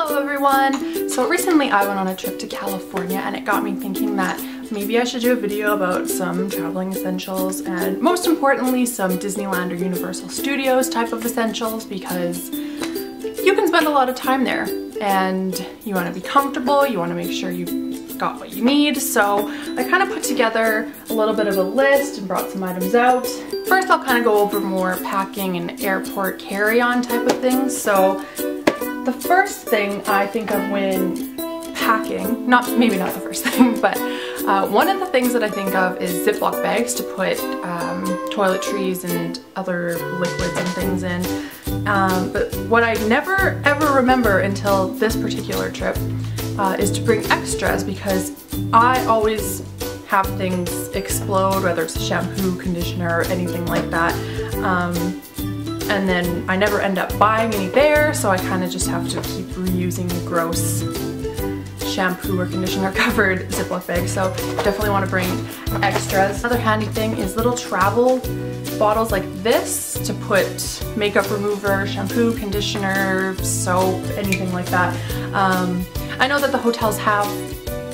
Hello everyone! So recently I went on a trip to California and it got me thinking that maybe I should do a video about some traveling essentials and most importantly some Disneyland or Universal Studios type of essentials, because you can spend a lot of time there and you want to be comfortable, you want to make sure you've got what you need. So I kind of put together a little bit of a list and brought some items out. First I'll kind of go over more packing and airport carry-on type of things. So the first thing I think of when packing, maybe not the first thing, but one of the things that I think of is Ziploc bags to put toiletries and other liquids and things in. But what I never ever remember until this particular trip is to bring extras, because I always have things explode, whether it's shampoo, conditioner, or anything like that. And then I never end up buying any there, so I kind of just have to keep reusing the gross shampoo or conditioner covered Ziploc bag. So definitely want to bring extras. Another handy thing is little travel bottles like this to put makeup remover, shampoo, conditioner, soap, anything like that. I know that the hotels have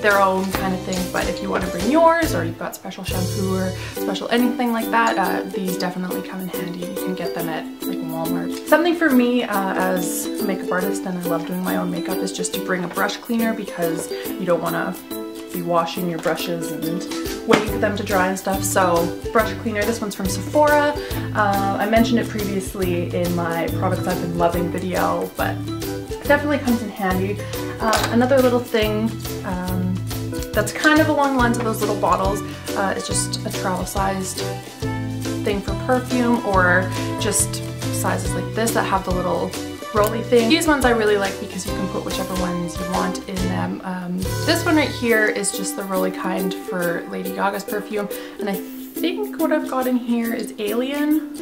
their own kind of thing, but if you want to bring yours or you've got special shampoo or special anything like that, these definitely come in handy. You can get them at like Walmart. Something for me as a makeup artist, and I love doing my own makeup, is just to bring a brush cleaner, because you don't want to be washing your brushes and waiting for them to dry and stuff. So brush cleaner, this one's from Sephora. I mentioned it previously in my products I've been loving video, but definitely comes in handy. Another little thing that's kind of along the lines of those little bottles is just a travel sized thing for perfume, or just sizes like this that have the little rolly thing. These ones I really like because you can put whichever ones you want in them. This one right here is just the rolly kind for Lady Gaga's perfume, and I think what I've got in here is Alien.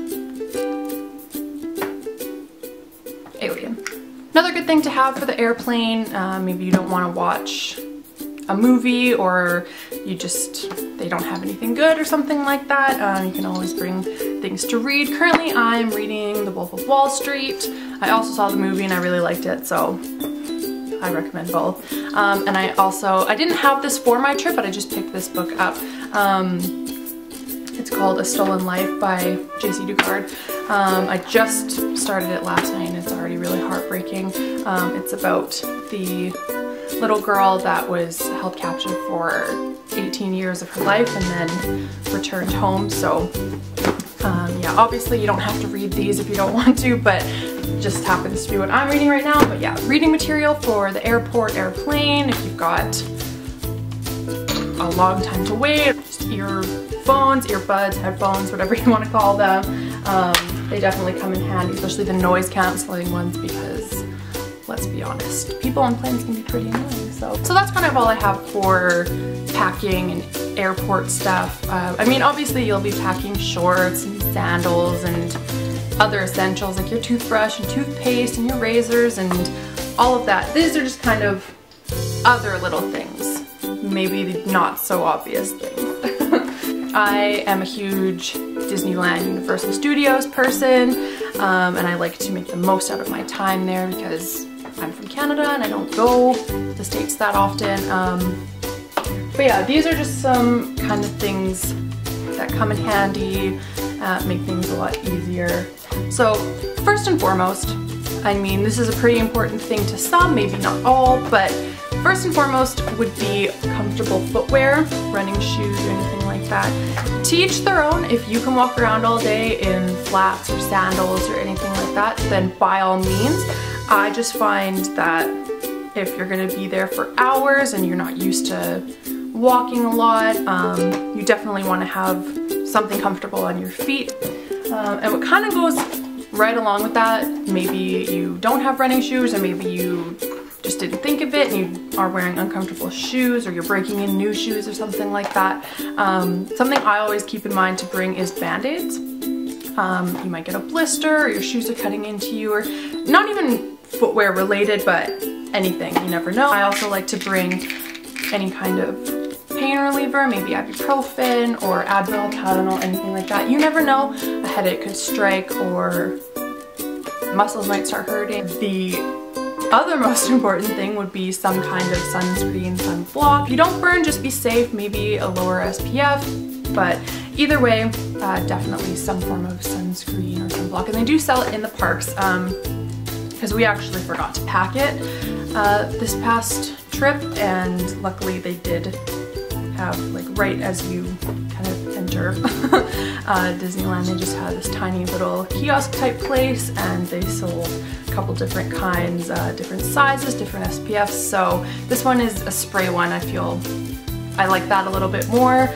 Another good thing to have for the airplane, maybe you don't want to watch a movie, or they don't have anything good or something like that, you can always bring things to read. Currently I'm reading The Wolf of Wall Street. I also saw the movie and I really liked it, so I recommend both. And I didn't have this for my trip, but I just picked this book up. It's called A Stolen Life by J.C. Ducard. I just started it last night and it's already really heartbreaking. It's about the little girl that was held captive for 18 years of her life and then returned home. So yeah, obviously you don't have to read these if you don't want to, but just happens to be what I'm reading right now. But yeah, reading material for the airport, airplane, if you've got a long time to wait, just earphones, earbuds, headphones, whatever you want to call them. They definitely come in handy, especially the noise cancelling ones, because let's be honest, people on planes can be pretty annoying. So that's kind of all I have for packing and airport stuff. I mean, obviously you'll be packing shorts and sandals and other essentials like your toothbrush and toothpaste and your razors and all of that. These are just kind of other little things, maybe the not so obvious things. I am a huge Disneyland Universal Studios person, and I like to make the most out of my time there because I'm from Canada and I don't go to the States that often. But yeah, these are just some kind of things that come in handy, make things a lot easier. So first and foremost, I mean, this is a pretty important thing to some, maybe not all, but first and foremost would be comfortable footwear, running shoes or anything like that. To each their own. If you can walk around all day in flats or sandals or anything like that, then by all means. I just find that if you're going to be there for hours and you're not used to walking a lot, you definitely want to have something comfortable on your feet. And what kind of goes right along with that, maybe you don't have running shoes, or maybe you just didn't think of it and you are wearing uncomfortable shoes, or you're breaking in new shoes or something like that. Something I always keep in mind to bring is Band-Aids. You might get a blister, or your shoes are cutting into you, or not even footwear related, but anything, you never know. I also like to bring any kind of pain reliever, maybe ibuprofen or Advil, Tylenol, anything like that. You never know, a headache could strike or muscles might start hurting. The other most important thing would be some kind of sunscreen, sunblock. If you don't burn, just be safe, maybe a lower SPF, but either way, definitely some form of sunscreen or sunblock. And they do sell it in the parks, because we actually forgot to pack it this past trip, and luckily they did have, like, right as you kind of enter Disneyland, they just had this tiny little kiosk type place, and they sold a couple different kinds, different sizes, different SPFs. So this one is a spray one. I feel I like that a little bit more.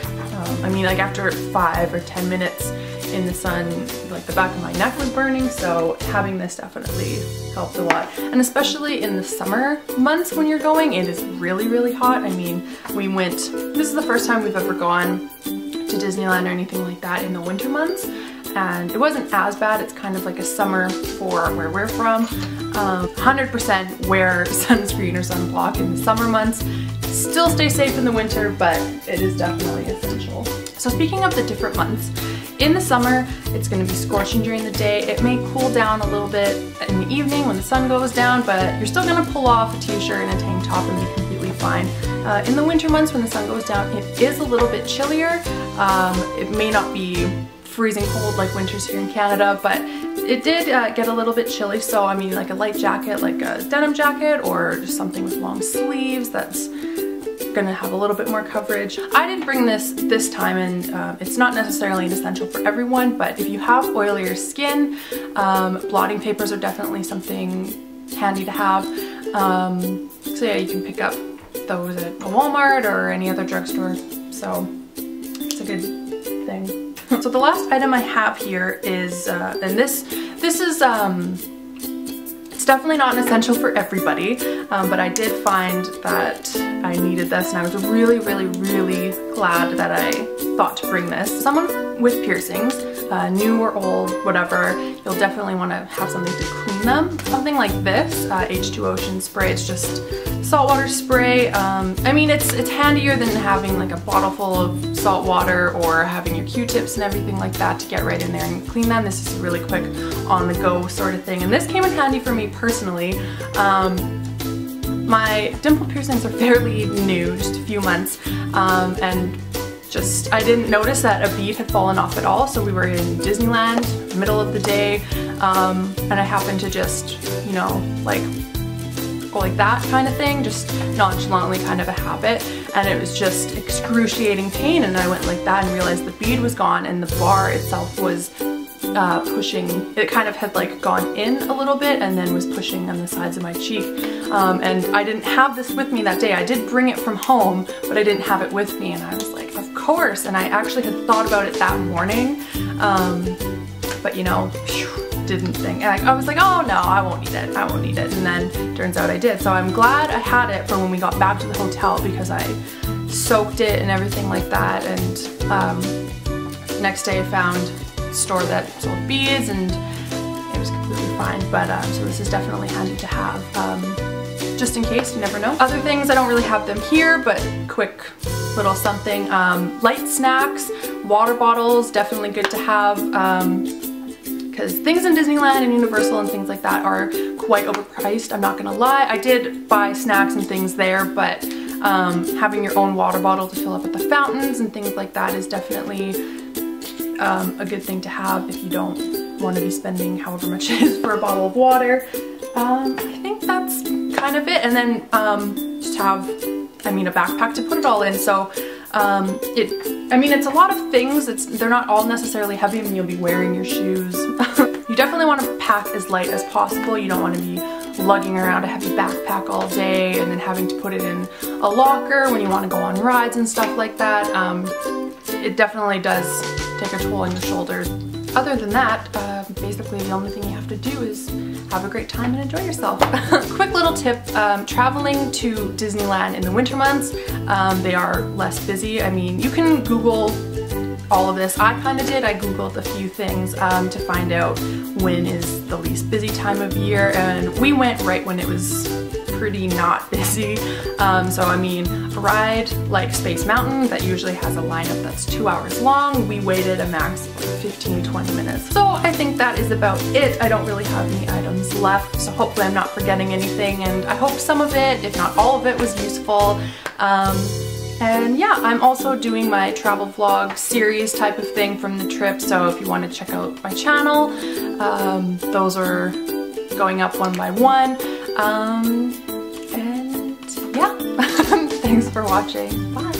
I mean, like, after 5 or 10 minutes in the sun, like, the back of my neck was burning, so having this definitely helped a lot. And especially in the summer months when you're going, it is really, really hot. I mean, we went, this is the first time we've ever gone to Disneyland or anything like that in the winter months, and it wasn't as bad. It's kind of like a summer for where we're from. 100% wear sunscreen or sunblock in the summer months. Still stay safe in the winter, but it is definitely essential. So speaking of the different months, in the summer, it's going to be scorching during the day. It may cool down a little bit in the evening when the sun goes down, but you're still going to pull off a t-shirt and a tank top and be completely fine. In the winter months when the sun goes down, it is a little bit chillier. It may not be freezing cold like winters here in Canada, but it did get a little bit chilly, so I mean, like a light jacket, like a denim jacket, or just something with long sleeves that's gonna have a little bit more coverage. I didn't bring this time, and it's not necessarily an essential for everyone, but if you have oilier skin, blotting papers are definitely something handy to have. So yeah, you can pick up those at a Walmart or any other drugstore, so it's a good thing. So the last item I have here is, and this is, it's definitely not an essential for everybody, but I did find that I needed this, and I was really, really, really glad that I thought to bring this. Someone with piercings, new or old, whatever, you'll definitely want to have something to clean them. Something like this, H2 Ocean spray. It's just saltwater spray. I mean, it's handier than having like a bottle full of salt water or having your Q-tips and everything like that to get right in there and clean them. This is a really quick on-the-go sort of thing, and this came in handy for me personally. My dimple piercings are fairly new, just a few months, and just, I didn't notice that a bead had fallen off at all. So we were in Disneyland, middle of the day, and I happened to just, you know, like, go like that kind of thing, just nonchalantly, kind of a habit, and it was just excruciating pain, and I went like that and realized the bead was gone, and the bar itself was pushing, it kind of had like gone in a little bit and then was pushing on the sides of my cheek. And I didn't have this with me that day. I did bring it from home, but I didn't have it with me, and I was like, of course, and I actually had thought about it that morning, but you know, didn't think, and I was like, oh no, I won't need it, I won't need it, and then turns out I did. So I'm glad I had it for when we got back to the hotel, because I soaked it and everything like that, and next day I found a store that sold beads and it was completely fine. But so this is definitely handy to have, just in case, you never know. Other things, I don't really have them here, but quick little something. Light snacks, water bottles, definitely good to have, because things in Disneyland and Universal and things like that are quite overpriced, I'm not gonna lie. I did buy snacks and things there, but having your own water bottle to fill up at the fountains and things like that is definitely a good thing to have if you don't want to be spending however much it is for a bottle of water. I think that's kind of it, and then just have, I mean, a backpack to put it all in. So I mean, it's a lot of things. They're not all necessarily heavy. I mean, you'll be wearing your shoes. You definitely want to pack as light as possible. You don't want to be lugging around a heavy backpack all day and then having to put it in a locker when you want to go on rides and stuff like that. It definitely does take a toll on your shoulders. Other than that, basically the only thing you have to do is have a great time and enjoy yourself. Quick little tip, traveling to Disneyland in the winter months, they are less busy. I mean, you can Google all of this. I kind of did. I googled a few things to find out when is the least busy time of year, and we went right when it was pretty not busy. So I mean, a ride like Space Mountain that usually has a lineup that's 2 hours long, we waited a max of 15-20 minutes. So I think that is about it. I don't really have any items left, so hopefully I'm not forgetting anything, and I hope some of it, if not all of it, was useful. And yeah, I'm also doing my travel vlog series type of thing from the trip, so if you want to check out my channel, those are going up one by one. And yeah, thanks for watching. Bye!